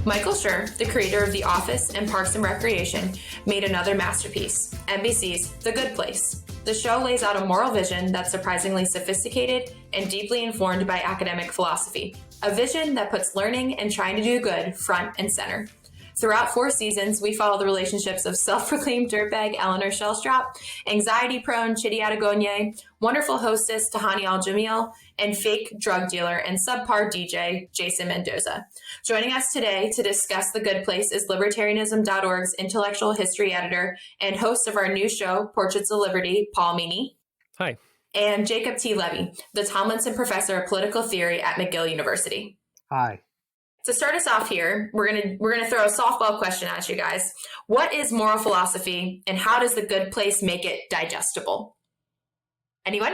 Michael Schur, the creator of The Office and Parks and Recreation, made another masterpiece, NBC's The Good Place. The show lays out a moral vision that's surprisingly sophisticated and deeply informed by academic philosophy, a vision that puts learning and trying to do good front and center. Throughout 4 seasons, we follow the relationships of self-proclaimed dirtbag Eleanor Shellstrop, anxiety-prone Chidi Adegonye, wonderful hostess Tahani Al-Jamil, and fake drug dealer and subpar DJ Jason Mendoza. Joining us today to discuss The Good Place is Libertarianism.org's intellectual history editor and host of our new show, Portraits of Liberty, Paul Meany. Hi. And Jacob T. Levy, the Tomlinson Professor of Political Theory at McGill University. Hi. To start us off here, we're gonna throw a softball question at you guys. What is moral philosophy, and how does The Good Place make it digestible? Anyone?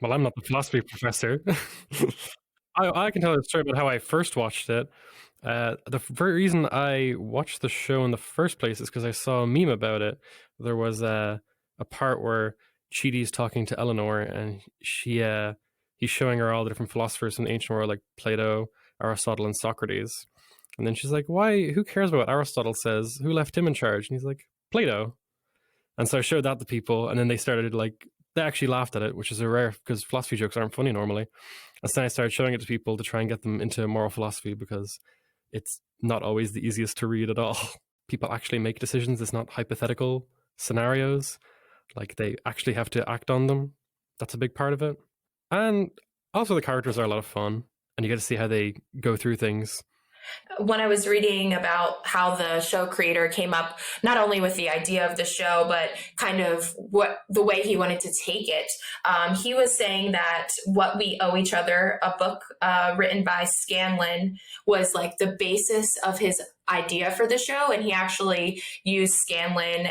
Well, I'm not the philosophy professor. I can tell a story about how I first watched it. The very reason I watched the show in the first place is because I saw a meme about it. There was a part where Chidi's talking to Eleanor, and he's showing her all the different philosophers in the ancient world, like Plato, Aristotle, and Socrates. And then she's like, why? Who cares about what Aristotle says? Who left him in charge? And he's like, Plato. And so I showed that to people, and then they started they actually laughed at it, which is a rare, because philosophy jokes aren't funny normally. And so then I started showing it to people to try and get them into moral philosophy, because it's not always the easiest to read at all. People actually make decisions. It's not hypothetical scenarios. Like, they actually have to act on them. That's a big part of it. And also the characters are a lot of fun, and you get to see how they go through things. When I was reading about how the show creator came up not only with the idea of the show, but kind of the way he wanted to take it, he was saying that What We Owe Each Other, a book written by Scanlon, was like the basis of his idea for the show. And he actually used Scanlon,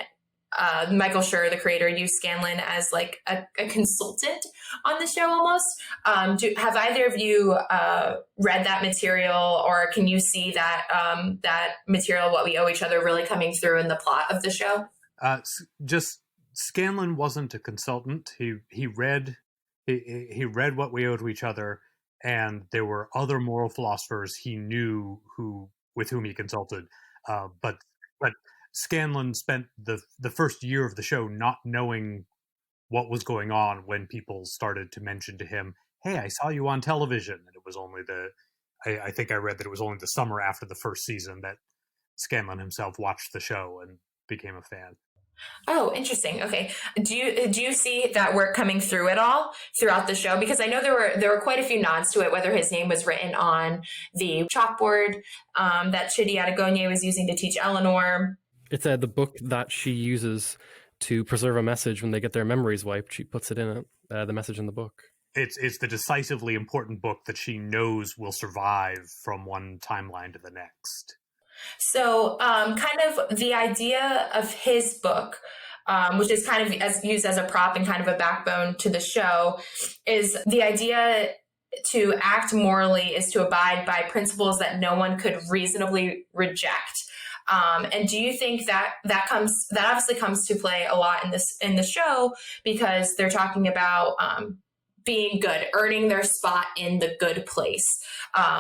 Michael Schur, the creator, used Scanlon as like a consultant on the show almost. Have either of you read that material, or can you see that that material, What We Owe Each Other, really coming through in the plot of the show? Just Scanlon wasn't a consultant. He read What We Owe to Each Other, and there were other moral philosophers he knew with whom he consulted. But Scanlon spent the first year of the show not knowing what was going on when people started to mention to him, hey, I saw you on television. And it was only I think I read that it was only the summer after the first season that Scanlon himself watched the show and became a fan. Oh, interesting. Okay. Do you see that work coming through at all throughout the show? Because I know there were quite a few nods to it, whether his name was written on the chalkboard that Chidi Adegonye was using to teach Eleanor. It's the book that she uses to preserve a message when they get their memories wiped. She puts it in it, the message in the book. It's the decisively important book that she knows will survive from one timeline to the next. So kind of the idea of his book, which is kind of used as a prop and kind of a backbone to the show, is the idea to act morally is to abide by principles that no one could reasonably reject. And do you think that obviously comes to play a lot in the show, because they're talking about being good, earning their spot in the good place?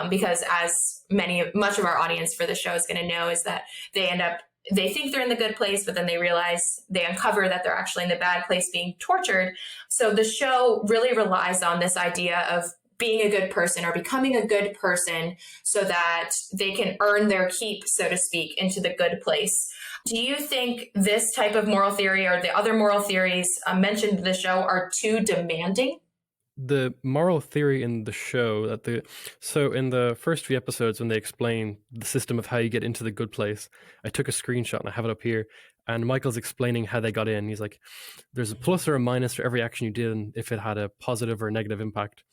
Because as much of our audience for the show is going to know, is that they think they're in the good place, but then they uncover that they're actually in the bad place, being tortured. So the show really relies on this idea of being a good person or becoming a good person so that they can earn their keep, so to speak, into the good place. Do you think this type of moral theory or the other moral theories mentioned in the show are too demanding? The moral theory in the show so in the first few episodes, when they explain the system of how you get into the good place, I took a screenshot and I have it up here. And Michael's explaining how they got in. He's like, there's a plus or a minus for every action you did, and if it had a positive or negative impact.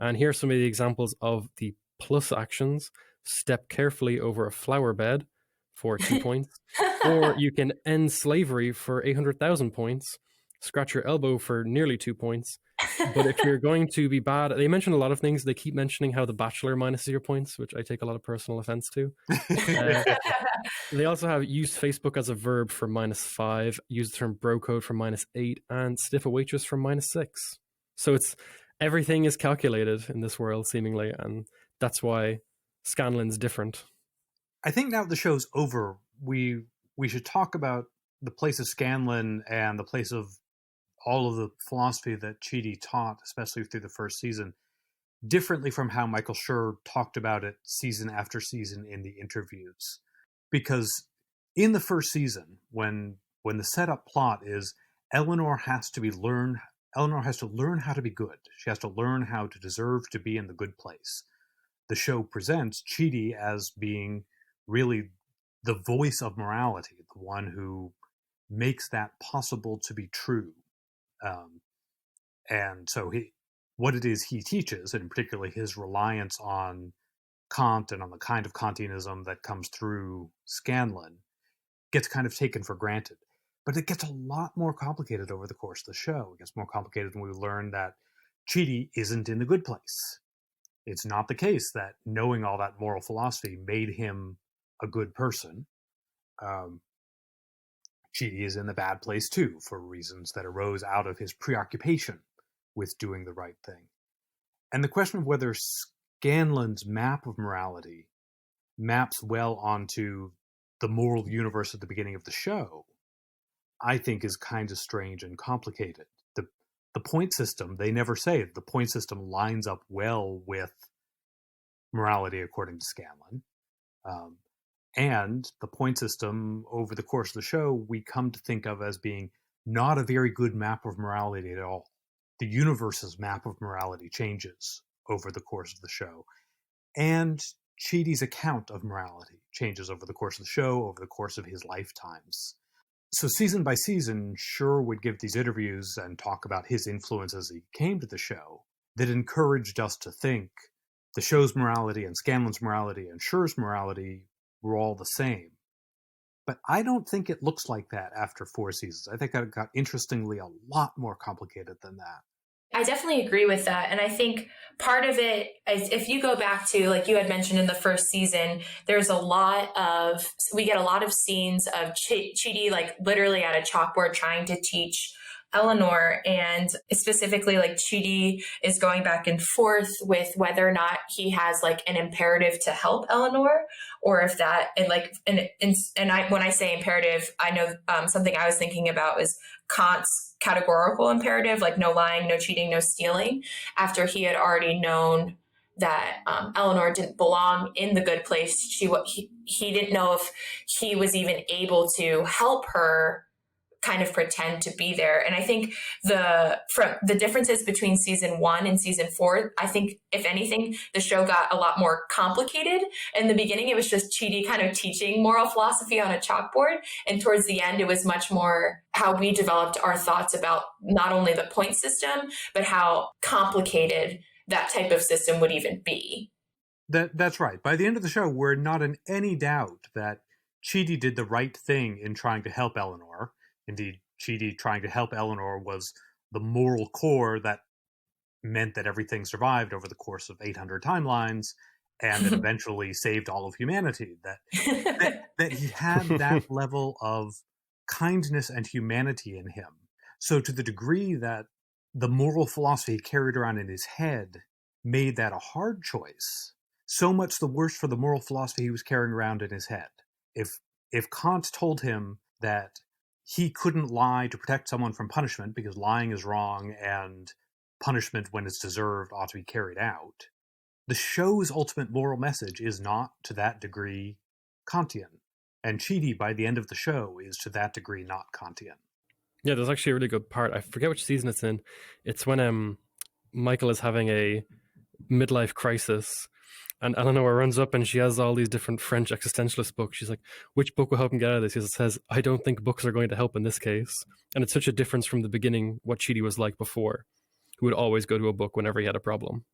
And here are some of the examples of the plus actions. Step carefully over a flower bed for 2 points. Or you can end slavery for 800,000 points. Scratch your elbow for nearly 2 points. But if you're going to be bad, they mention a lot of things. They keep mentioning how The Bachelor minuses your points, which I take a lot of personal offense to. They also have use Facebook as a verb for -5, use the term bro code for -8, and stiff a waitress for -6. So everything is calculated in this world, seemingly, and that's why Scanlon's different. I think now the show's over, we should talk about the place of Scanlan and the place of all of the philosophy that Chidi taught, especially through the first season, differently from how Michael Schur talked about it season after season in the interviews. Because in the first season, when the setup plot is Eleanor has to learn how to be good. She has to learn how to deserve to be in the good place. The show presents Chidi as being really the voice of morality, the one who makes that possible to be true. And so what it is he teaches, and particularly his reliance on Kant and on the kind of Kantianism that comes through Scanlan, gets kind of taken for granted. But it gets a lot more complicated over the course of the show. It gets more complicated when we learn that Chidi isn't in the good place. It's not the case that knowing all that moral philosophy made him a good person. Chidi is in the bad place too, for reasons that arose out of his preoccupation with doing the right thing. And the question of whether Scanlan's map of morality maps well onto the moral universe at the beginning of the show, I think is kind of strange and complicated. The point system, they never say the point system lines up well with morality according to Scanlan. And the point system, over the course of the show, we come to think of as being not a very good map of morality at all. The universe's map of morality changes over the course of the show. And Chidi's account of morality changes over the course of the show, over the course of his lifetimes. So season by season, Schur would give these interviews and talk about his influence as he came to the show that encouraged us to think the show's morality and Scanlan's morality and Schur's morality were all the same. But I don't think it looks like that after 4 seasons. I think it got, interestingly, a lot more complicated than that. I definitely agree with that. And I think part of it is, if you go back to, like you had mentioned in the first season, we get a lot of scenes of Chidi, like literally at a chalkboard trying to teach Eleanor, and specifically like Chidi is going back and forth with whether or not he has like an imperative to help Eleanor, or if that, and like, when I say imperative, I know something I was thinking about was Kant's categorical imperative, like no lying, no cheating, no stealing, after he had already known that Eleanor didn't belong in the good place. He didn't know if he was even able to help her kind of pretend to be there. And I think the differences between season 1 and season 4, I think if anything, the show got a lot more complicated. In the beginning, it was just Chidi kind of teaching moral philosophy on a chalkboard. And towards the end, it was much more how we developed our thoughts about not only the point system, but how complicated that type of system would even be. That's right. By the end of the show, we're not in any doubt that Chidi did the right thing in trying to help Eleanor. Indeed, Chidi trying to help Eleanor was the moral core that meant that everything survived over the course of 800 timelines, and that eventually saved all of humanity. That he had that level of kindness and humanity in him. So to the degree that the moral philosophy he carried around in his head made that a hard choice, so much the worse for the moral philosophy he was carrying around in his head. If Kant told him that he couldn't lie to protect someone from punishment because lying is wrong and punishment, when it's deserved, ought to be carried out, the show's ultimate moral message is not to that degree Kantian. And Chidi, by the end of the show, is to that degree not Kantian. Yeah, there's actually a really good part. I forget which season it's in. It's when Michael is having a midlife crisis, and Eleanor runs up and she has all these different French existentialist books. She's like, which book will help him get out of this? He says, I don't think books are going to help in this case. And it's such a difference from the beginning, what Chidi was like before, who would always go to a book whenever he had a problem.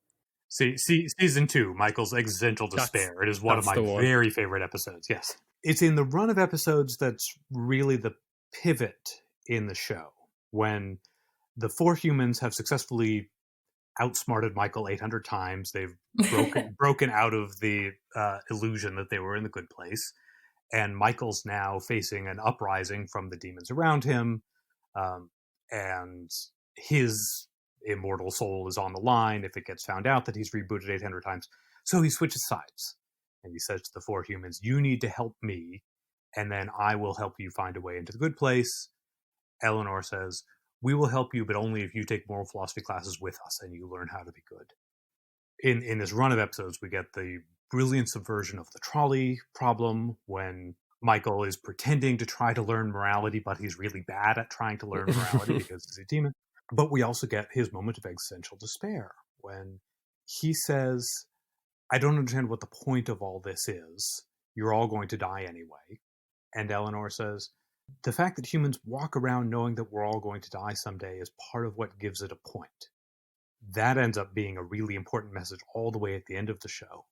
See season 2, Michael's existential despair. It is one of my very favorite episodes, yes. It's in the run of episodes that's really the pivot in the show, when the 4 humans have successfully outsmarted Michael 800 times. They've broken out of the illusion that they were in the good place. And Michael's now facing an uprising from the demons around him. And his immortal soul is on the line if it gets found out that he's rebooted 800 times. So he switches sides. And he says to the four humans, you need to help me, and then I will help you find a way into the good place. Eleanor says, we will help you, but only if you take moral philosophy classes with us and you learn how to be good. In this run of episodes, we get the brilliant subversion of the trolley problem when Michael is pretending to try to learn morality, but he's really bad at trying to learn morality because he's a demon. But we also get his moment of existential despair when he says, I don't understand what the point of all this is. You're all going to die anyway. And Eleanor says, the fact that humans walk around knowing that we're all going to die someday is part of what gives it a point. That ends up being a really important message all the way at the end of the show.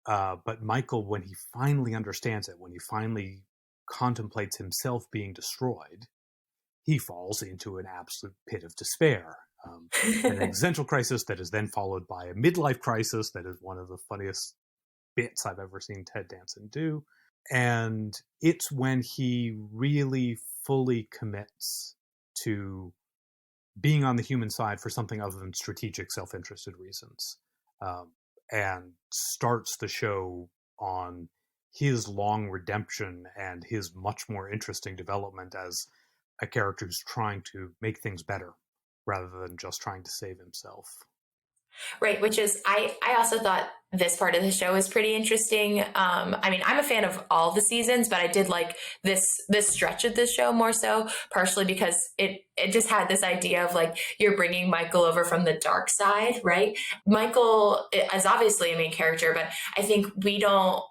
But Michael, when he finally understands it, when he finally contemplates himself being destroyed, he falls into an absolute pit of despair. An existential crisis that is then followed by a midlife crisis that is one of the funniest bits I've ever seen Ted Danson do. And it's when he really fully commits to being on the human side for something other than strategic, self-interested reasons, and starts the show on his long redemption and his much more interesting development as a character who's trying to make things better rather than just trying to save himself. Right, which is, I also thought this part of the show is pretty interesting. I mean, I'm a fan of all the seasons, but I did like this stretch of this show more so, partially because it just had this idea of like, you're bringing Michael over from the dark side, right? Michael is obviously a main character, but I think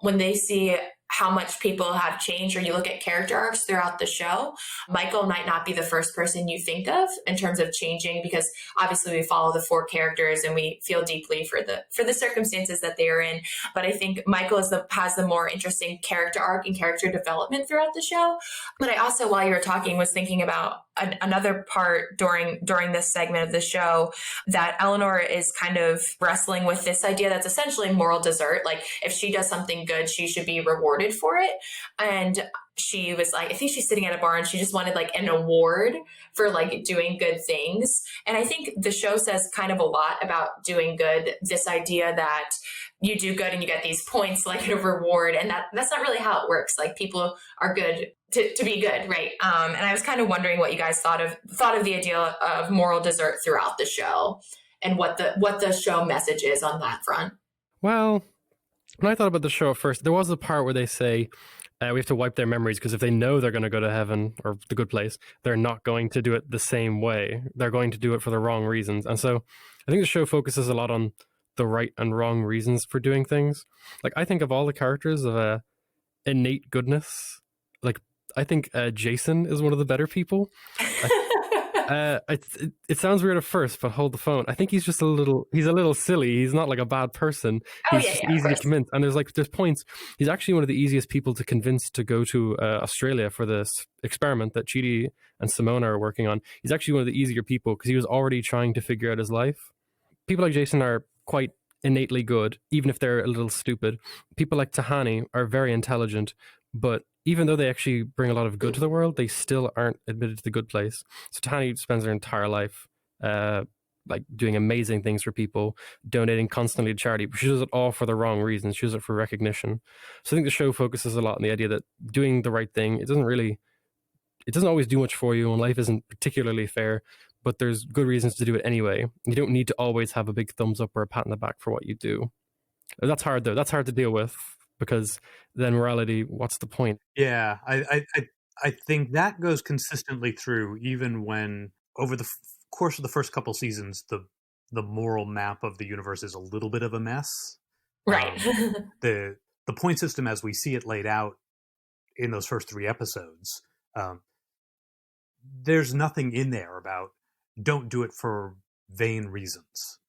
when they see how much people have changed, or you look at character arcs throughout the show, Michael might not be the first person you think of in terms of changing, because obviously we follow the four characters and we feel deeply for the circumstances that they are in. But I think Michael has the more interesting character arc and character development throughout the show. But I also, while you were talking, was thinking about another part during this segment of the show, that Eleanor is kind of wrestling with this idea that's essentially moral desert. Like, if she does something good, she should be rewarded for it. And she was like, I think she's sitting at a bar and she just wanted like an award for like doing good things. And I think the show says kind of a lot about doing good, this idea that you do good and you get these points like a reward, and that's not really how it works. Like, people are good to be good, right? And I was kind of wondering what you guys thought of the idea of moral desert throughout the show, and what the show message is on that front. Well, when I thought about the show at first, there was a part where they say we have to wipe their memories, because if they know they're going to go to heaven or the good place, they're not going to do it the same way. They're going to do it for the wrong reasons. And so I think the show focuses a lot on the right and wrong reasons for doing things. Like, I think of all the characters of innate goodness, like, I think Jason is one of the better people. It sounds weird at first, but hold the phone. I think he's just a little silly. He's not like a bad person. Oh, He's yeah, just yeah, easy to convince. And there's points. He's actually one of the easiest people to convince to go to Australia for this experiment that Chidi and Simona are working on. He's actually one of the easier people because he was already trying to figure out his life. People like Jason are quite innately good, even if they're a little stupid. People like Tahani are very intelligent, but even though they actually bring a lot of good to the world, they still aren't admitted to the good place. So Tahani spends her entire life like doing amazing things for people, donating constantly to charity, but she does it all for the wrong reasons. She does it for recognition. So I think the show focuses a lot on the idea that doing the right thing, it doesn't always do much for you, and life isn't particularly fair, but there's good reasons to do it anyway. You don't need to always have a big thumbs up or a pat on the back for what you do. That's hard, though. That's hard to deal with, because then morality, what's the point? Yeah, I think that goes consistently through, even when over the course of the first couple seasons, the moral map of the universe is a little bit of a mess. Right. The point system as we see it laid out in those first 3 episodes, there's nothing in there about don't do it for vain reasons.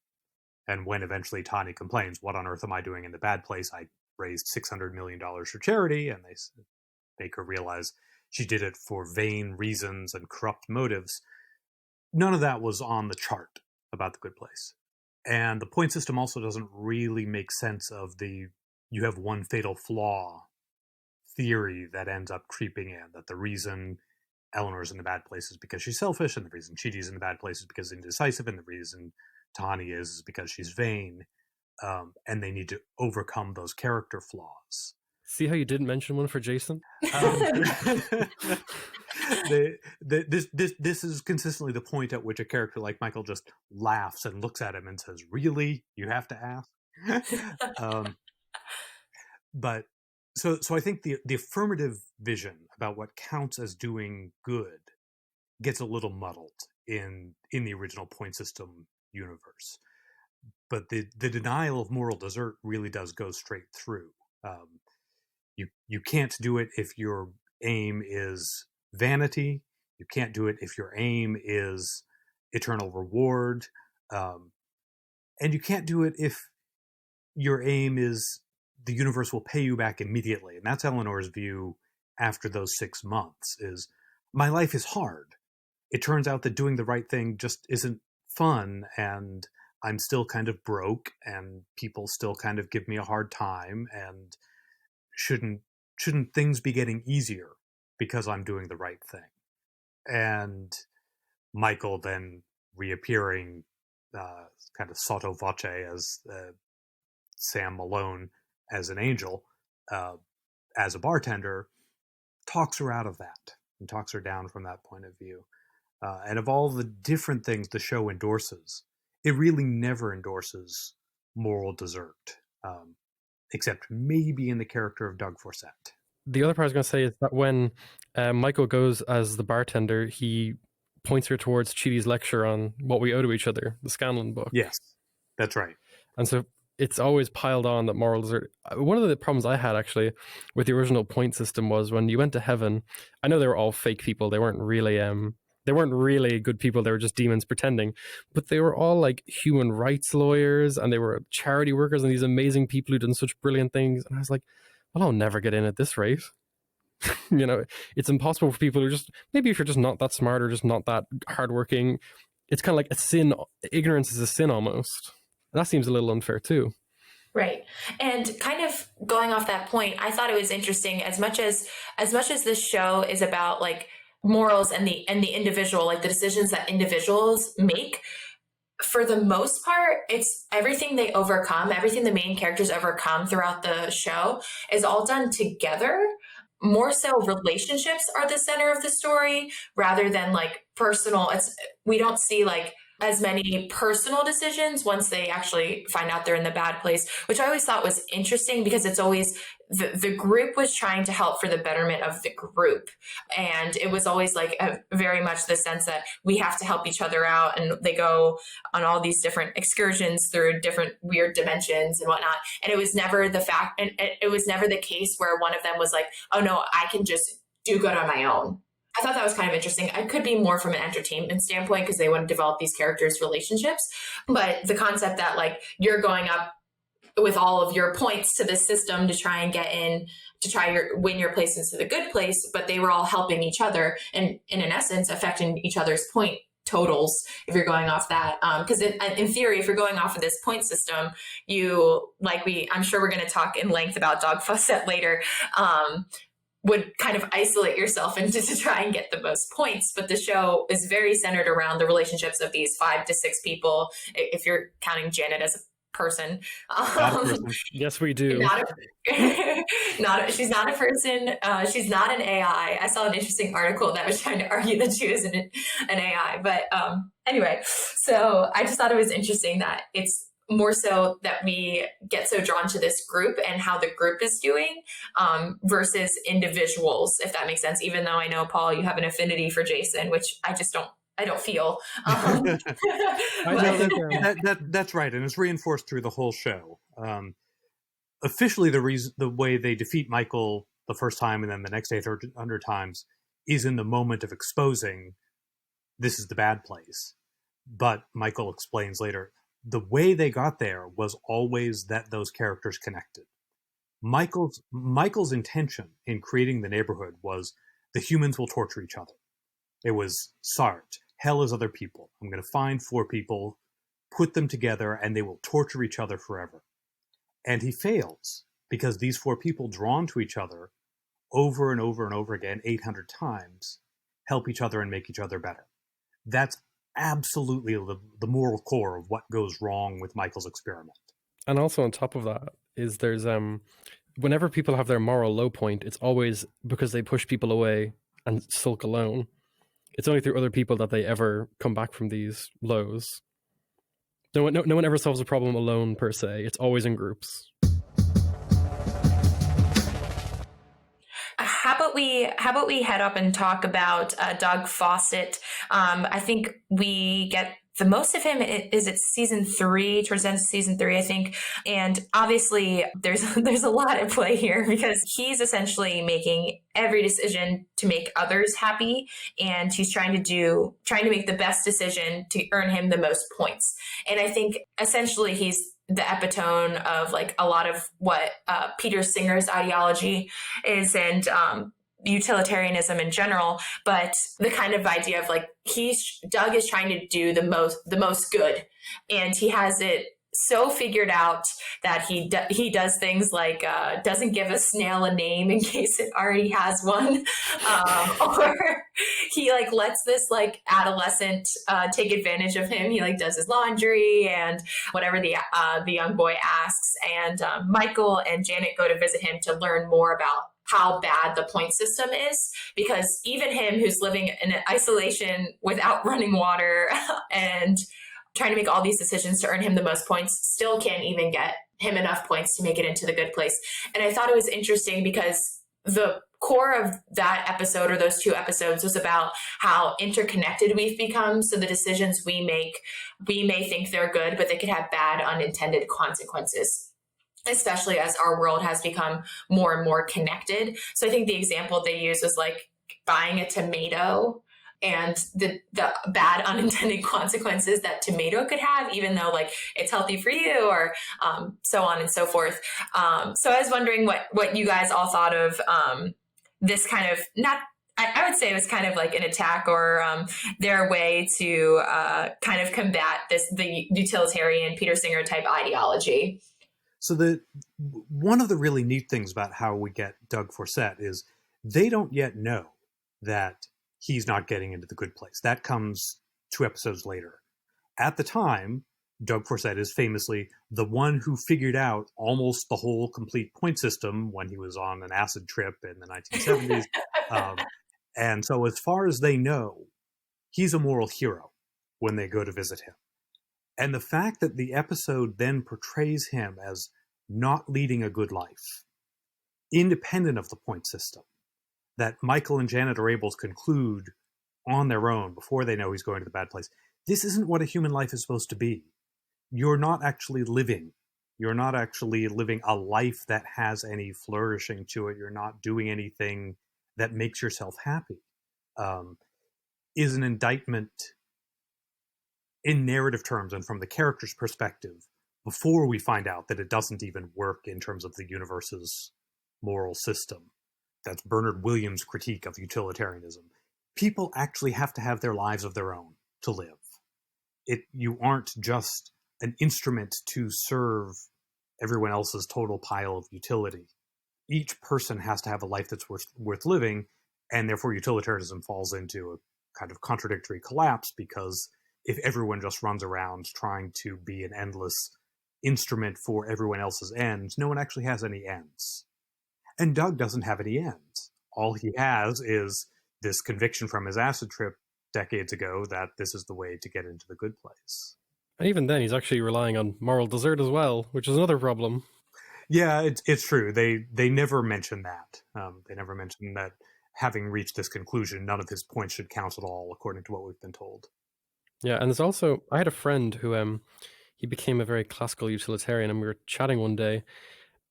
And when eventually Tani complains, what on earth am I doing in the bad place? I raised $600 million for charity, and they make her realize she did it for vain reasons and corrupt motives. None of that was on the chart about the good place. And the point system also doesn't really make sense of the you have one fatal flaw theory that ends up creeping in, that the reason Eleanor's in the bad place is because she's selfish, and the reason Chidi's in the bad place is because she's indecisive, and the reason Tani is because she's vain. and they need to overcome those character flaws. See how you didn't mention one for Jason? This is consistently the point at which a character like Michael just laughs and looks at him and says, "Really? You have to ask?" But so I think the affirmative vision about what counts as doing good gets a little muddled in the original point system universe. But the denial of moral desert really does go straight through. You can't do it if your aim is vanity. You can't do it if your aim is eternal reward. And you can't do it if your aim is the universe will pay you back immediately. And that's Eleanor's view after those 6 months is, my life is hard. It turns out that doing the right thing just isn't fun, and I'm still kind of broke, and people still kind of give me a hard time, and shouldn't things be getting easier because I'm doing the right thing? And Michael then reappearing kind of sotto voce as Sam Malone as an angel, as a bartender, talks her out of that and talks her down from that point of view. And of all the different things the show endorses, it really never endorses moral desert, except maybe in the character of Doug Forsett. The other part I was going to say is that when Michael goes as the bartender, he points her towards Chidi's lecture on What We Owe to Each Other, the Scanlon book. Yes, that's right. And so it's always piled on that moral desert. One of the problems I had actually with the original point system was when you went to heaven, I know they were all fake people. They weren't really good people. They were just demons pretending, but they were all like human rights lawyers, and they were charity workers and these amazing people who done such brilliant things. And I was like, well, I'll never get in at this rate. It's impossible for people who just, maybe if you're just not that smart or just not that hardworking, it's kind of like a sin. Ignorance is a sin almost. And that seems a little unfair too. Right. And kind of going off that point, I thought it was interesting as much as this show is about like morals and the individual, like the decisions that individuals make. For the most part, it's everything they overcome, everything the main characters overcome throughout the show is all done together. More so relationships are the center of the story rather than like personal. We don't see like as many personal decisions once they actually find out they're in the bad place, which I always thought was interesting because it's always the group was trying to help for the betterment of the group. And it was always like very much the sense that we have to help each other out. And they go on all these different excursions through different weird dimensions and whatnot. And it was never it was never the case where one of them was like, oh no, I can just do good on my own. I thought that was kind of interesting. It could be more from an entertainment standpoint because they want to develop these characters' relationships. But the concept that like you're going up with all of your points to the system to try and get in, to win your place into the good place, but they were all helping each other and in essence affecting each other's point totals if you're going off that. Because in theory, if you're going off of this point system, I'm sure we're going to talk in length about Doug Fawcett later, would kind of isolate yourself into to try and get the most points. But the show is very centered around the relationships of these 5 to 6 people, if you're counting Janet as a person. Yes, we do. She's not a person. She's not an AI. I saw an interesting article that was trying to argue that she was an AI. But anyway, so I just thought it was interesting that it's more so that we get so drawn to this group and how the group is doing versus individuals, if that makes sense. Even though I know, Paul, you have an affinity for Jason, which I don't feel. That's right, and it's reinforced through the whole show. Officially, the way they defeat Michael the first time and then the next 800 times is in the moment of exposing this is the bad place. But Michael explains later, the way they got there was always that those characters connected. Michael's intention in creating the neighborhood was the humans will torture each other. It was Sarge. Hell is other people. I'm going to find 4 people, put them together, and they will torture each other forever. And he fails because these 4 people drawn to each other over and over and over again, 800 times, help each other and make each other better. That's absolutely the moral core of what goes wrong with Michael's experiment. And also on top of that is there's whenever people have their moral low point, it's always because they push people away and sulk alone. It's only through other people that they ever come back from these lows. No one ever solves a problem alone per se. It's always in groups. How about we head up and talk about Doug Fawcett? I think we get the most of him is it season 3, towards the end of season 3, I think. And obviously there's a lot at play here because he's essentially making every decision to make others happy, and he's trying to make the best decision to earn him the most points. And I think essentially he's the epitome of like a lot of what Peter Singer's ideology is, and utilitarianism in general, but the kind of idea of like Doug is trying to do the most good, and he has it so figured out that he does things like doesn't give a snail a name in case it already has one, or he like lets this like adolescent take advantage of him. He like does his laundry and whatever the young boy asks, and Michael and Janet go to visit him to learn more about how bad the point system is, because even him, who's living in isolation without running water and trying to make all these decisions to earn him the most points, still can't even get him enough points to make it into the good place. And I thought it was interesting because the core of that episode, or those 2 episodes, was about how interconnected we've become. So the decisions we make, we may think they're good, but they could have bad unintended consequences, especially as our world has become more and more connected. So I think the example they used was like buying a tomato and the bad unintended consequences that tomato could have, even though like it's healthy for you, or so on and so forth. So I was wondering what you guys all thought of this kind of, not, I would say it was kind of like an attack, or their way to kind of combat the utilitarian Peter Singer type ideology. So one of the really neat things about how we get Doug Fawcett is they don't yet know that he's not getting into the good place. That comes 2 episodes later. At the time, Doug Fawcett is famously the one who figured out almost the whole complete point system when he was on an acid trip in the 1970s. And so as far as they know, he's a moral hero when they go to visit him. And the fact that the episode then portrays him as not leading a good life, independent of the point system, that Michael and Janet are able to conclude on their own before they know he's going to the bad place. This isn't what a human life is supposed to be. You're not actually living. You're not actually living a life that has any flourishing to it. You're not doing anything that makes yourself happy. Is an indictment in narrative terms and from the character's perspective, before we find out that it doesn't even work in terms of the universe's moral system. That's Bernard Williams' critique of utilitarianism. People actually have to have their lives of their own to live. You aren't just an instrument to serve everyone else's total pile of utility. Each person has to have a life that's worth living, and therefore utilitarianism falls into a kind of contradictory collapse, because if everyone just runs around trying to be an endless instrument for everyone else's ends, no one actually has any ends. And Doug doesn't have any ends. All he has is this conviction from his acid trip decades ago that this is the way to get into the good place. And even then, he's actually relying on moral desert as well, which is another problem. Yeah, it's true. They never mention that. They never mention that having reached this conclusion, none of his points should count at all, according to what we've been told. Yeah, and there's also, I had a friend who he became a very classical utilitarian, and we were chatting one day,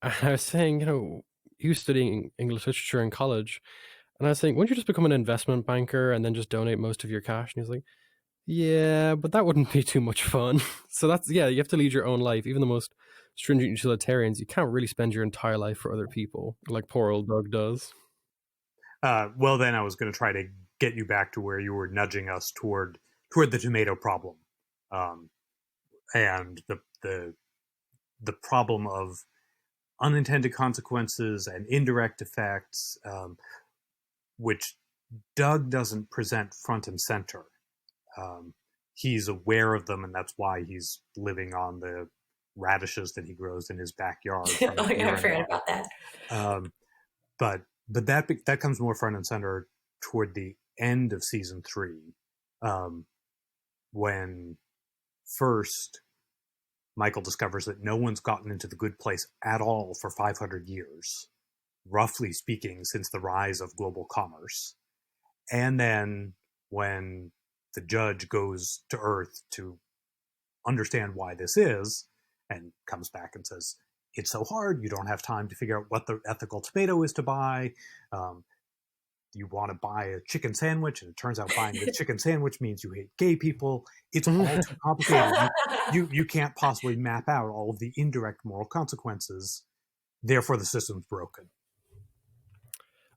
and I was saying, he was studying English literature in college, and I was saying, wouldn't you just become an investment banker and then just donate most of your cash? And he's like, yeah, but that wouldn't be too much fun. So you have to lead your own life. Even the most stringent utilitarians, you can't really spend your entire life for other people, like poor old Doug does. Well, then I was going to try to get you back to where you were nudging us toward the tomato problem, and the problem of unintended consequences and indirect effects, which Doug doesn't present front and center. He's aware of them, and that's why he's living on the radishes that he grows in his backyard. Oh, yeah, I forgot about that. But that comes more front and center toward the end of season 3, when first Michael discovers that no one's gotten into the good place at all for 500 years, roughly speaking, since the rise of global commerce. And then when the judge goes to Earth to understand why this is, and comes back and says, it's so hard, you don't have time to figure out what the ethical tomato is to buy. You want to buy a chicken sandwich, and it turns out buying a chicken sandwich means you hate gay people. It's all too complicated. You can't possibly map out all of the indirect moral consequences. Therefore, the system's broken.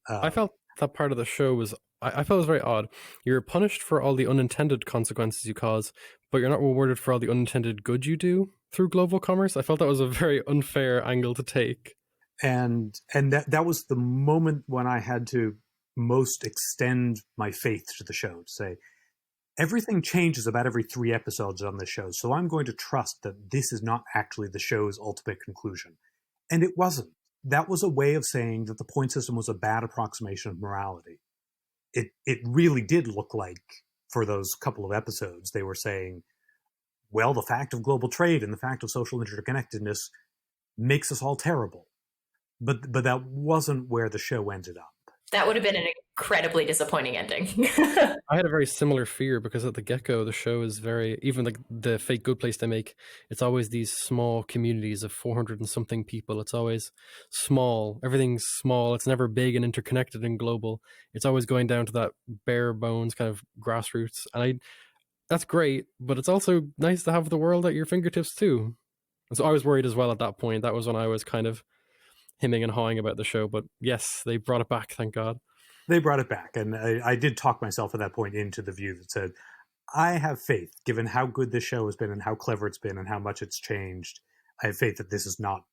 I felt that part of the show was, I felt it was very odd. You're punished for all the unintended consequences you cause, but you're not rewarded for all the unintended good you do through global commerce. I felt that was a very unfair angle to take. And that was the moment when I had to most extend my faith to the show, to say, everything changes about every 3 episodes on this show, so I'm going to trust that this is not actually the show's ultimate conclusion. And it wasn't. That was a way of saying that the point system was a bad approximation of morality. It really did look like, for those couple of episodes, they were saying, well, the fact of global trade and the fact of social interconnectedness makes us all terrible. But that wasn't where the show ended up. That would have been an incredibly disappointing ending. I had a very similar fear because at the get-go, the show is very, even like the fake good place they make, it's always these small communities of 400 and something people. It's always small. Everything's small. It's never big and interconnected and global. It's always going down to that bare bones kind of grassroots. And that's great, but it's also nice to have the world at your fingertips too. And so I was worried as well at that point. That was when I was kind of hemming and hawing about the show, but yes, they brought it back, thank God. They brought it back, and I did talk myself at that point into the view that said, I have faith, given how good this show has been and how clever it's been and how much it's changed, I have faith that this is not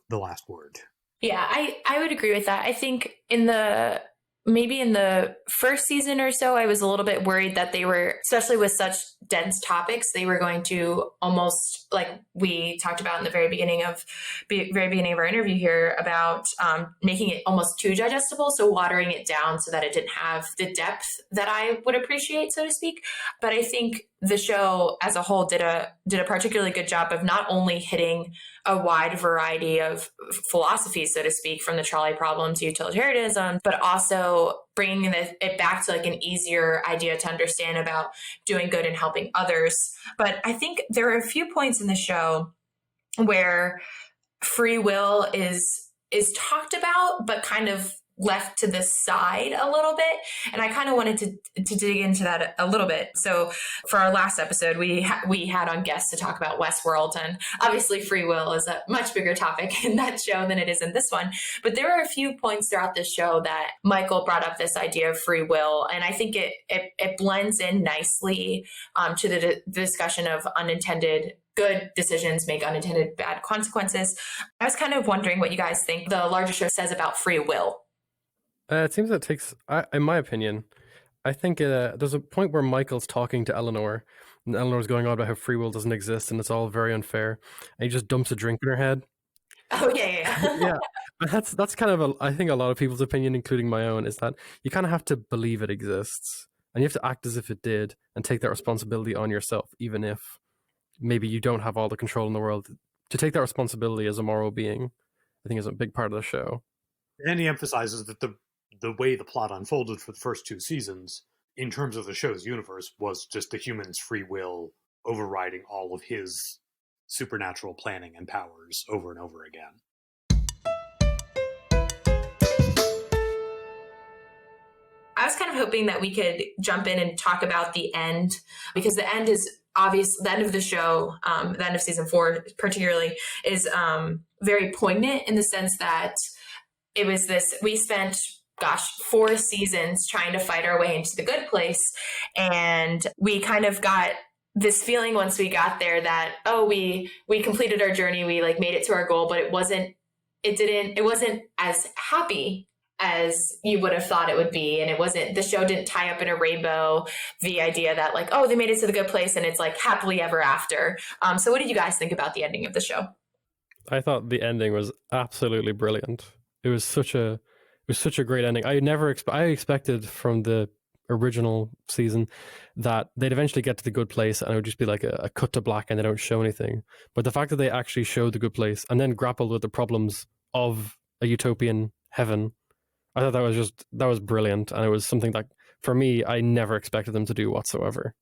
the last word. Yeah, I would agree with that. I think maybe in the first season or so, I was a little bit worried that they were, especially with such dense topics, they were going to almost, like we talked about in the very beginning of our interview here, about making it almost too digestible, so watering it down so that it didn't have the depth that I would appreciate, so to speak. But I think the show as a whole did a particularly good job of not only hitting a wide variety of philosophies, so to speak, from the trolley problem to utilitarianism, but also bringing it back to like an easier idea to understand about doing good and helping others. But I think there are a few points in the show where free will is talked about, but kind of left to the side a little bit. And I kind of wanted to dig into that a little bit. So for our last episode, we had on guests to talk about Westworld, and obviously free will is a much bigger topic in that show than it is in this one. But there are a few points throughout this show that Michael brought up this idea of free will. And I think it blends in nicely to the discussion of unintended good decisions make unintended bad consequences. I was kind of wondering what you guys think the larger show says about free will. It seems it takes, in my opinion, I think there's a point where Michael's talking to Eleanor, and Eleanor's going on about how free will doesn't exist and it's all very unfair, and he just dumps a drink in her head. Oh, yeah. Yeah, that's kind of, I think a lot of people's opinion, including my own, is that you kind of have to believe it exists, and you have to act as if it did, and take that responsibility on yourself, even if maybe you don't have all the control in the world. To take that responsibility as a moral being, I think is a big part of the show. And he emphasizes that the way the plot unfolded for the first 2 seasons, in terms of the show's universe, was just the human's free will overriding all of his supernatural planning and powers over and over again. I was kind of hoping that we could jump in and talk about the end, because the end is obvious. The end of the show, the end of season 4 particularly, is very poignant in the sense that it was this, we spent 4 seasons trying to fight our way into the good place. And we kind of got this feeling once we got there that, we completed our journey. We like made it to our goal, but it wasn't as happy as you would have thought it would be. And the show didn't tie up in a rainbow, the idea that like, oh, they made it to the good place and it's like happily ever after. So what did you guys think about the ending of the show? I thought the ending was absolutely brilliant. It was such a great ending. I expected from the original season that they'd eventually get to the good place and it would just be like a cut to black and they don't show anything. But the fact that they actually showed the good place and then grappled with the problems of a utopian heaven, I thought that was brilliant, and it was something that for me I never expected them to do whatsoever.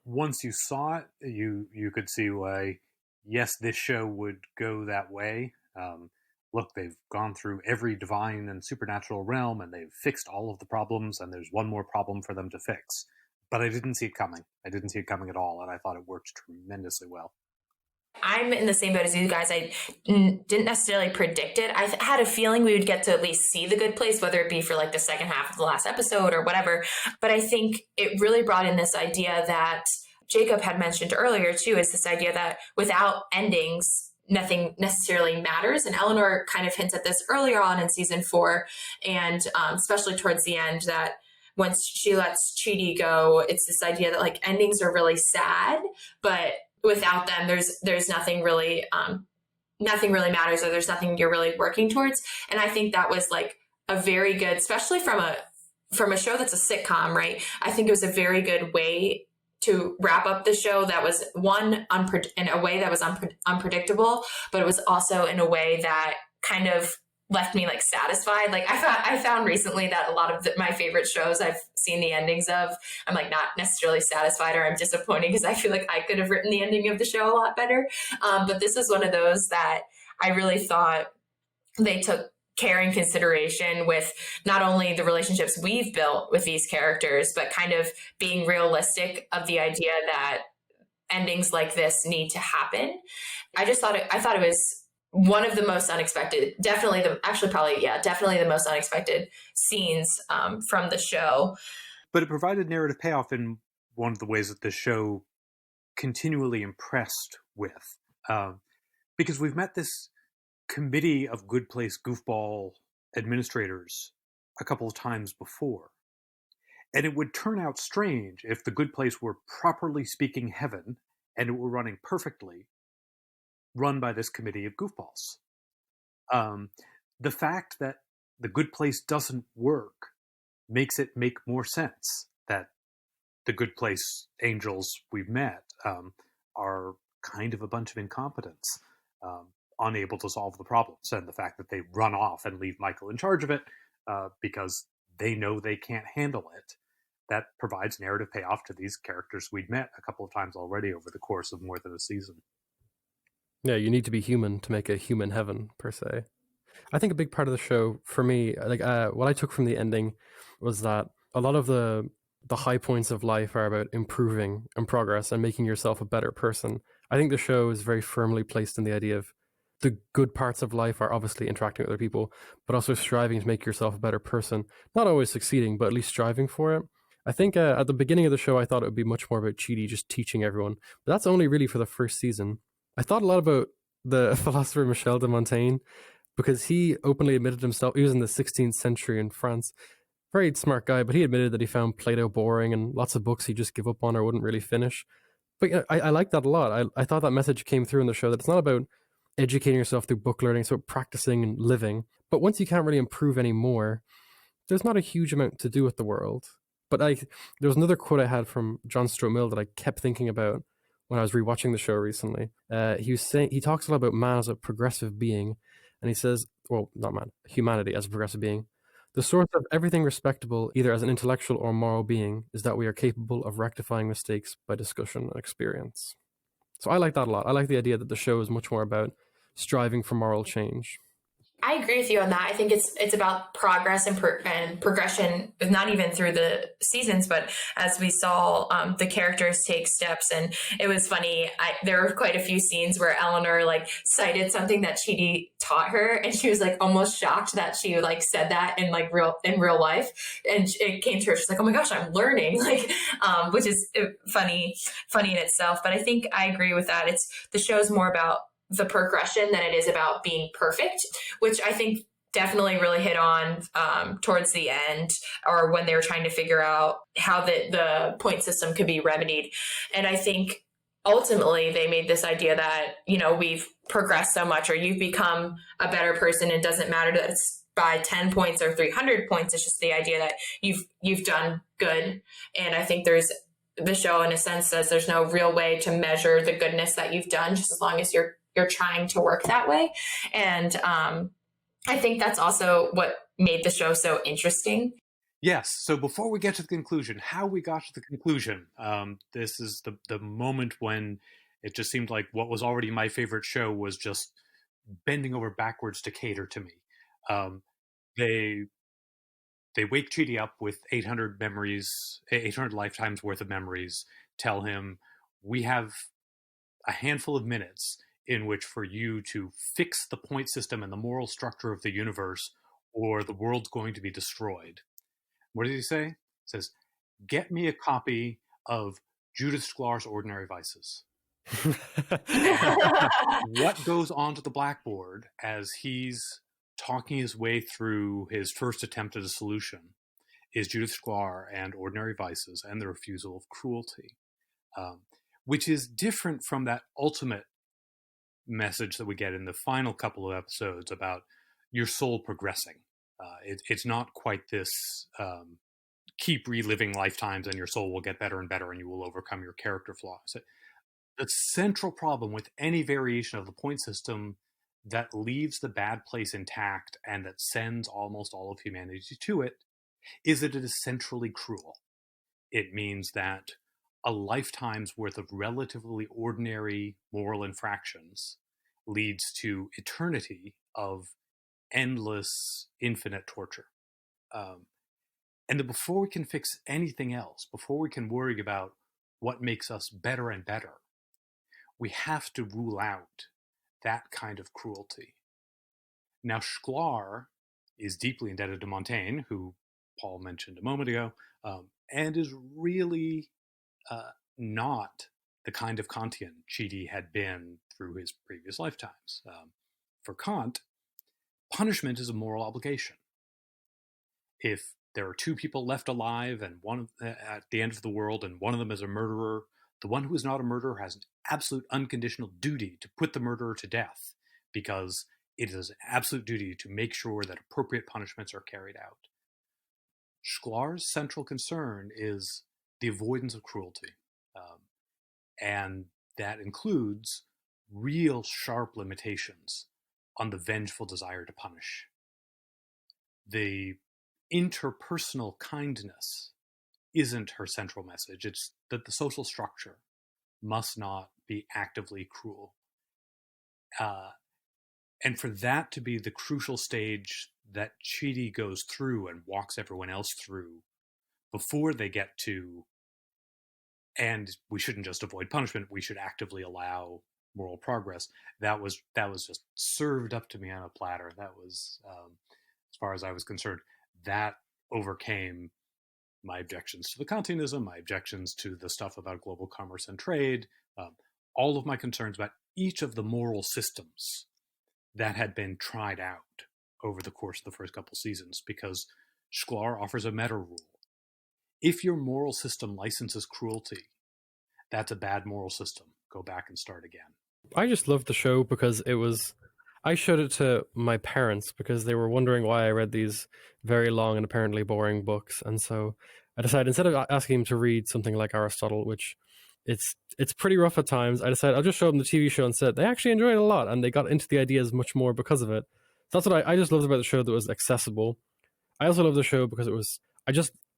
Once you saw it, you could see why. Yes, this show would go that way. Look, they've gone through every divine and supernatural realm, and they've fixed all of the problems, and there's one more problem for them to fix. But I didn't see it coming. I didn't see it coming at all, and I thought it worked tremendously well. I'm in the same boat as you guys. I didn't necessarily predict it. I had a feeling we would get to at least see the good place, whether it be for like the second half of the last episode or whatever. But I think it really brought in this idea that Jacob had mentioned earlier too, is this idea that without endings, nothing necessarily matters. And Eleanor kind of hints at this earlier on in season 4, and especially towards the end, that once she lets Chidi go, it's this idea that like endings are really sad, but without them, there's nothing really matters, or there's nothing you're really working towards. And I think that was like a very good, especially from a show that's a sitcom, right? I think it was a very good way to wrap up the show that was in a way that was unpredictable, but it was also in a way that kind of left me like satisfied. Like I found recently that a lot of my favorite shows I've seen the endings of, I'm like not necessarily satisfied, or I'm disappointed because I feel like I could have written the ending of the show a lot better. But this is one of those that I really thought they took care and consideration with not only the relationships we've built with these characters, but kind of being realistic of the idea that endings like this need to happen. I thought it was one of the most unexpected, definitely the most unexpected scenes from the show. But it provided narrative payoff in one of the ways that the show continually impressed with. Because we've met this committee of good place goofball administrators a couple of times before. And it would turn out strange if the good place were properly speaking heaven and it were running perfectly, run by this committee of goofballs. The fact that the good place doesn't work makes it make more sense that the good place angels we've met are kind of a bunch of incompetents, unable to solve the problems. And the fact that they run off and leave Michael in charge of it because they know they can't handle it, that provides narrative payoff to these characters we'd met a couple of times already over the course of more than a season. Yeah, you need to be human to make a human heaven, per se. I think a big part of the show, for me, like what I took from the ending was that a lot of the high points of life are about improving and progress and making yourself a better person. I think the show is very firmly placed in the idea of the good parts of life are obviously interacting with other people, but also striving to make yourself a better person. Not always succeeding, but at least striving for it. I think at the beginning of the show, I thought it would be much more about Chidi just teaching everyone, but that's only really for the first season. I thought a lot about the philosopher Michel de Montaigne, because he openly admitted himself, he was in the 16th century in France, very smart guy, but he admitted that he found Plato boring and lots of books he just give up on or wouldn't really finish. But you know, I like that a lot. I thought that message came through in the show, that it's not about educating yourself through book learning, it's about practicing and living. But once you can't really improve anymore, there's not a huge amount to do with the world. But there was another quote I had from John Stuart Mill that I kept thinking about when I was rewatching the show recently. He talks a lot about man as a progressive being, and he says, well, not man, humanity as a progressive being. The source of everything respectable, either as an intellectual or moral being, is that we are capable of rectifying mistakes by discussion and experience. So I like that a lot. I like the idea that the show is much more about striving for moral change. I agree with you on that. I think it's about progress and progression, not even through the seasons, but as we saw the characters take steps. And it was funny. There were quite a few scenes where Eleanor like cited something that Chidi taught her, and she was like almost shocked that she like said that in real life. And it came to her, she's like, "Oh my gosh, I'm learning!" Like, which is funny in itself. But I think I agree with that. The show's more about the progression than it is about being perfect, which I think definitely really hit on towards the end, or when they were trying to figure out how the point system could be remedied. And I think ultimately they made this idea that, we've progressed so much, or you've become a better person. It doesn't matter that it's by 10 points or 300 points. It's just the idea that you've done good. And I think the show in a sense says there's no real way to measure the goodness that you've done, just as long as you're trying to work that way. And I think that's also what made the show so interesting. Yes. So before we get to the conclusion, how we got to the conclusion, this is the moment when it just seemed like what was already my favorite show was just bending over backwards to cater to me. They wake Chidi up with 800 memories, 800 lifetimes worth of memories, tell him, we have a handful of minutes in which for you to fix the point system and the moral structure of the universe, or the world's going to be destroyed. What does he say? He says, get me a copy of Judith Sklar's Ordinary Vices. What goes onto the blackboard as he's talking his way through his first attempt at a solution is Judith Sklar and Ordinary Vices and the refusal of cruelty, which is different from that ultimate message that we get in the final couple of episodes about your soul progressing. It's not quite this keep reliving lifetimes and your soul will get better and better and you will overcome your character flaws. The central problem with any variation of the point system that leaves the bad place intact and that sends almost all of humanity to it is that it is centrally cruel. It means that a lifetime's worth of relatively ordinary moral infractions leads to eternity of endless, infinite torture. And that before we can fix anything else, before we can worry about what makes us better and better, we have to rule out that kind of cruelty. Now, Sklar is deeply indebted to Montaigne, who Paul mentioned a moment ago, and is really not the kind of Kantian Chidi had been through his previous lifetimes. For Kant, punishment is a moral obligation. If there are two people left alive and one at the end of the world and one of them is a murderer, the one who is not a murderer has an absolute unconditional duty to put the murderer to death, because it is an absolute duty to make sure that appropriate punishments are carried out. Sklar's central concern is the avoidance of cruelty. And that includes real sharp limitations on the vengeful desire to punish. The interpersonal kindness isn't her central message. It's that the social structure must not be actively cruel. And for that to be the crucial stage that Chidi goes through and walks everyone else through before they get to, and we shouldn't just avoid punishment, we should actively allow moral progress. That was just served up to me on a platter. That was, as far as I was concerned, that overcame my objections to the Kantianism, my objections to the stuff about global commerce and trade, all of my concerns about each of the moral systems that had been tried out over the course of the first couple seasons, because Sklar offers a meta rule. If your moral system licenses cruelty, that's a bad moral system. Go back and start again. I just loved the show because I showed it to my parents because they were wondering why I read these very long and apparently boring books. And so I decided, instead of asking them to read something like Aristotle, which it's pretty rough at times, I decided I'll just show them the TV show instead. They actually enjoyed it a lot and they got into the ideas much more because of it. So that's what I just loved about the show, that it was accessible. I also love the show because it was,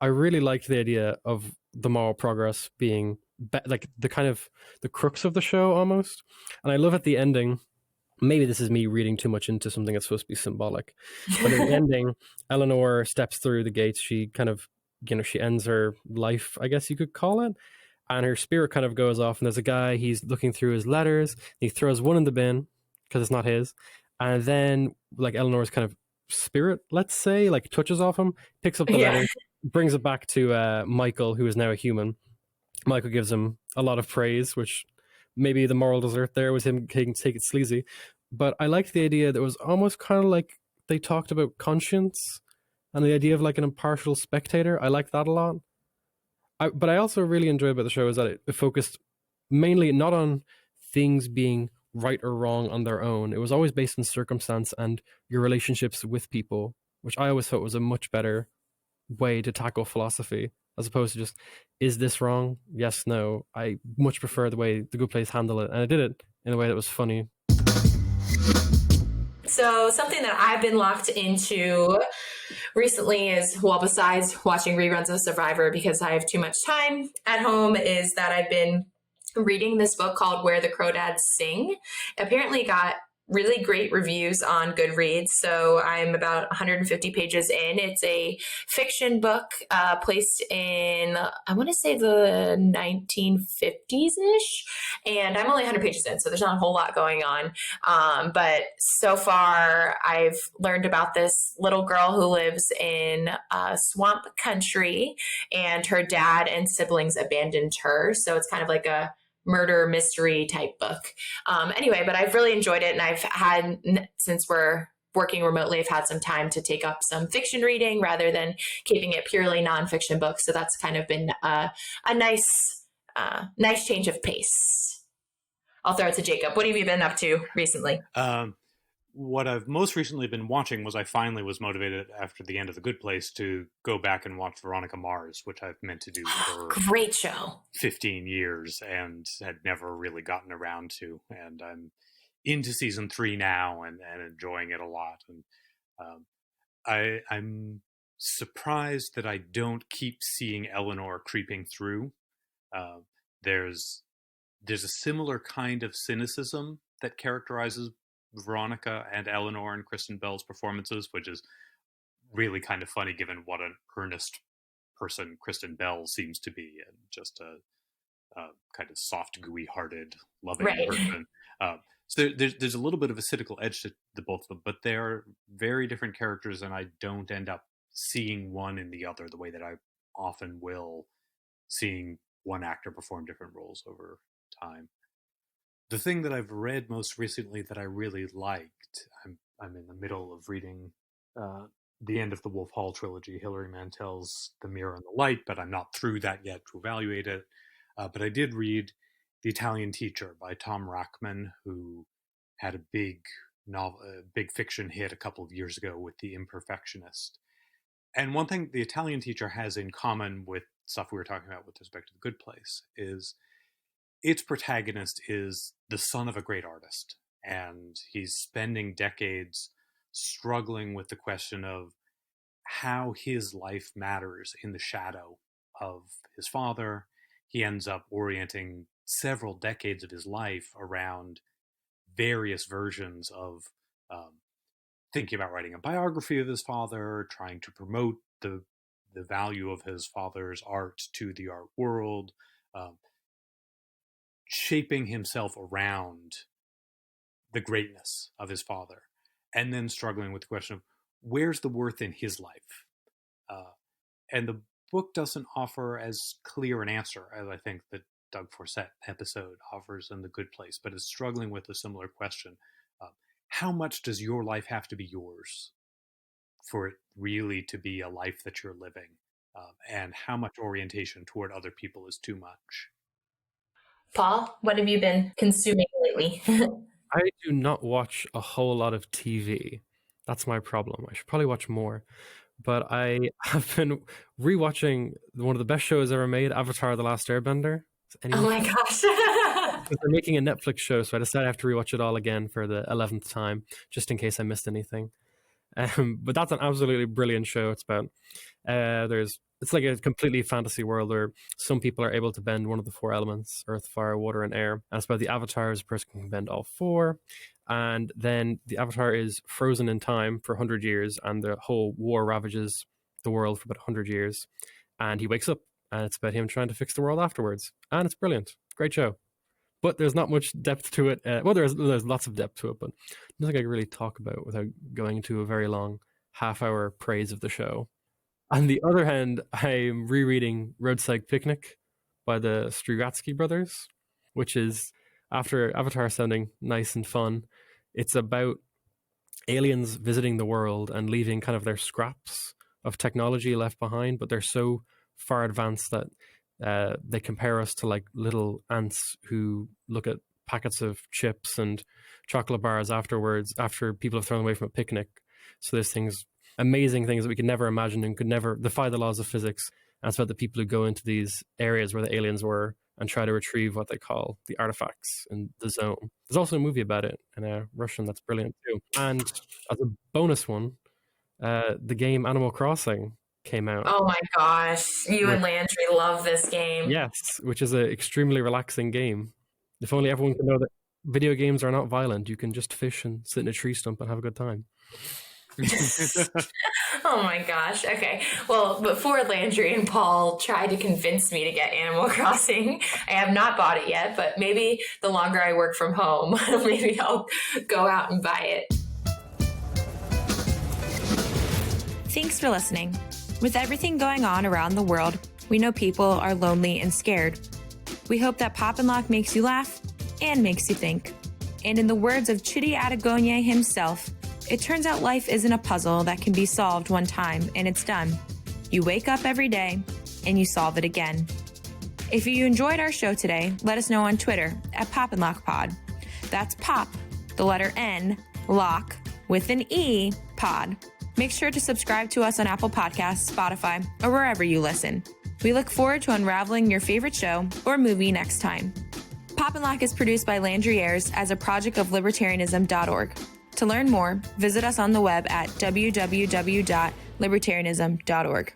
I really liked the idea of the moral progress being like the kind of the crux of the show almost. And I love at the ending, maybe this is me reading too much into something that's supposed to be symbolic, but in the ending, Eleanor steps through the gates. She kind of, she ends her life, I guess you could call it. And her spirit kind of goes off, and there's a guy, he's looking through his letters, he throws one in the bin because it's not his. And then like Eleanor's kind of spirit, let's say, like touches off him, picks up the letter, brings it back to Michael, who is now a human. Michael gives him a lot of praise, which maybe the moral dessert there was him take it sleazy. But I liked the idea that it was almost kind of like they talked about conscience and the idea of like an impartial spectator. I like that a lot. But I also really enjoy about the show is that it focused mainly not on things being right or wrong on their own. It was always based on circumstance and your relationships with people, which I always thought was a much better way to tackle philosophy, as opposed to just, is this wrong? Yes, no. I much prefer the way The Good Place handled it, and it did it in a way that was funny. So something that I've been locked into recently is, well, besides watching reruns of Survivor because I have too much time at home, is that I've been reading this book called Where the Crawdads Sing. Apparently got really great reviews on Goodreads. So I'm about 150 pages in. It's a fiction book placed in, I want to say the 1950s-ish. And I'm only 100 pages in, so there's not a whole lot going on. But so far, I've learned about this little girl who lives in swamp country, and her dad and siblings abandoned her. So it's kind of like a murder mystery type book. Anyway, but I've really enjoyed it, and I've had, since we're working remotely, I've had some time to take up some fiction reading rather than keeping it purely nonfiction books. So that's kind of been a nice change of pace. I'll throw it to Jacob. What have you been up to recently? What I've most recently been watching was I finally was motivated after the end of The Good Place to go back and watch Veronica Mars, which I've meant to do for great show 15 years and had never really gotten around to. And I'm into season 3 now and enjoying it a lot. And I'm surprised that I don't keep seeing Eleanor creeping through. There's a similar kind of cynicism that characterizes Veronica and Eleanor and Kristen Bell's performances, which is really kind of funny given what an earnest person Kristen Bell seems to be, and just a kind of soft, gooey-hearted, loving person. So there's a little bit of a cynical edge to the both of them, but they're very different characters, and I don't end up seeing one in the other the way that I often will, seeing one actor perform different roles over time. The thing that I've read most recently that I really liked, I'm in the middle of reading the end of the Wolf Hall trilogy, Hilary Mantel's The Mirror and the Light, but I'm not through that yet to evaluate it. But I did read The Italian Teacher by Tom Rachman, who had a big fiction hit a couple of years ago with The Imperfectionist. And one thing The Italian Teacher has in common with stuff we were talking about with respect to The Good Place is its protagonist is the son of a great artist, and he's spending decades struggling with the question of how his life matters in the shadow of his father. He ends up orienting several decades of his life around various versions of thinking about writing a biography of his father, trying to promote the value of his father's art to the art world, shaping himself around the greatness of his father, and then struggling with the question of where's the worth in his life. And the book doesn't offer as clear an answer as I think the Doug Forsett episode offers in The Good Place, but is struggling with a similar question. How much does your life have to be yours for it really to be a life that you're living? And how much orientation toward other people is too much? Paul, what have you been consuming lately? I do not watch a whole lot of TV. That's my problem. I should probably watch more. But I have been rewatching one of the best shows ever made, Avatar: The Last Airbender. Oh my gosh. They're making a Netflix show, so I decided I have to rewatch it all again for the 11th time, just in case I missed anything. But that's an absolutely brilliant show. It's about it's like a completely fantasy world where some people are able to bend one of the 4 elements: earth, fire, water, and air. And it's about the avatars. A person can bend all 4. And then the avatar is frozen in time for 100 years, and the whole war ravages the world for about 100 years. And he wakes up, and it's about him trying to fix the world afterwards. And it's brilliant. Great show. But there's not much depth to it. Well, there's lots of depth to it, but nothing I can really talk about without going into a very long half-hour praise of the show. On the other hand, I'm rereading Roadside Picnic by the Strugatsky brothers, which is, after Avatar sounding nice and fun, it's about aliens visiting the world and leaving kind of their scraps of technology left behind, but they're so far advanced that they compare us to like little ants who look at packets of chips and chocolate bars afterwards, after people have thrown away from a picnic. So there's amazing things that we could never imagine and could never defy the laws of physics. And it's about the people who go into these areas where the aliens were and try to retrieve what they call the artifacts in the zone. There's also a movie about it in Russian that's brilliant too. And as a bonus one, the game Animal Crossing came out. Oh my gosh, you and Landry love this game. Yes, which is an extremely relaxing game. If only everyone could know that video games are not violent. You can just fish and sit in a tree stump and have a good time. Oh my gosh. Okay. Well, before Landry and Paul try to convince me to get Animal Crossing, I have not bought it yet, but maybe the longer I work from home, maybe I'll go out and buy it. Thanks for listening. With everything going on around the world, we know people are lonely and scared. We hope that Pop and Locke makes you laugh and makes you think. And in the words of Chidi Atagonye himself, it turns out life isn't a puzzle that can be solved one time and it's done. You wake up every day and you solve it again. If you enjoyed our show today, let us know on Twitter at Pop and Locke Pod. That's Pop, the letter N, Locke, with an E, Pod. Make sure to subscribe to us on Apple Podcasts, Spotify, or wherever you listen. We look forward to unraveling your favorite show or movie next time. Pop and Locke is produced by Landry Ayres as a project of libertarianism.org. To learn more, visit us on the web at www.libertarianism.org.